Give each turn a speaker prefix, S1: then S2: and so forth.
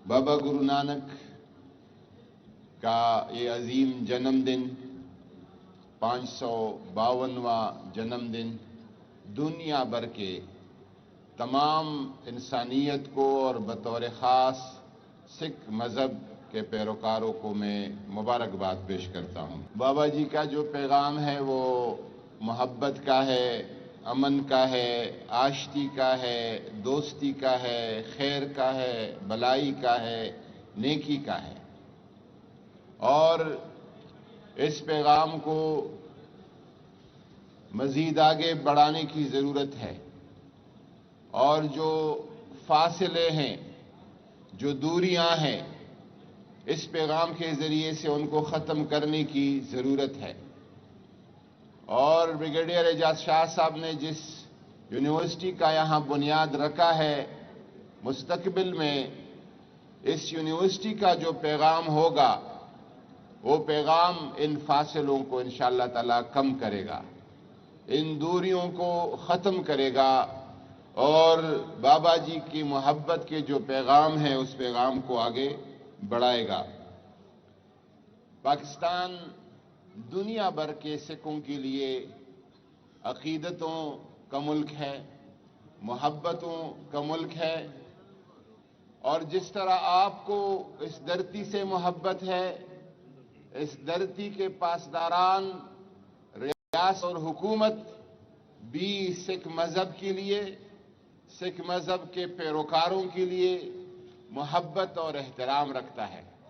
S1: بابا گرو نانک کا یہ عظیم جنم دن 552واں جنم دن دنیا بھر کے تمام انسانیت کو اور بطور خاص سکھ مذہب کے پیروکاروں کو میں مبارکباد پیش کرتا ہوں۔ بابا جی کا جو پیغام ہے وہ محبت کا ہے، امن کا ہے، آشتی کا ہے، دوستی کا ہے، خیر کا ہے، بلائی کا ہے، نیکی کا ہے، اور اس پیغام کو مزید آگے بڑھانے کی ضرورت ہے، اور جو فاصلے ہیں، جو دوریاں ہیں، اس پیغام کے ذریعے سے ان کو ختم کرنے کی ضرورت ہے۔ اور بریگیڈیئر اعجاز شاہ صاحب نے جس یونیورسٹی کا یہاں بنیاد رکھا ہے، مستقبل میں اس یونیورسٹی کا جو پیغام ہوگا وہ پیغام ان فاصلوں کو انشاءاللہ تعالی کم کرے گا، ان دوریوں کو ختم کرے گا، اور بابا جی کی محبت کے جو پیغام ہیں اس پیغام کو آگے بڑھائے گا۔ پاکستان دنیا بھر کے سکھوں کے لیے عقیدتوں کا ملک ہے، محبتوں کا ملک ہے، اور جس طرح آپ کو اس دھرتی سے محبت ہے، اس دھرتی کے پاسداران، ریاست اور حکومت بھی سکھ مذہب کے لیے، سکھ مذہب کے پیروکاروں کے لیے محبت اور احترام رکھتا ہے۔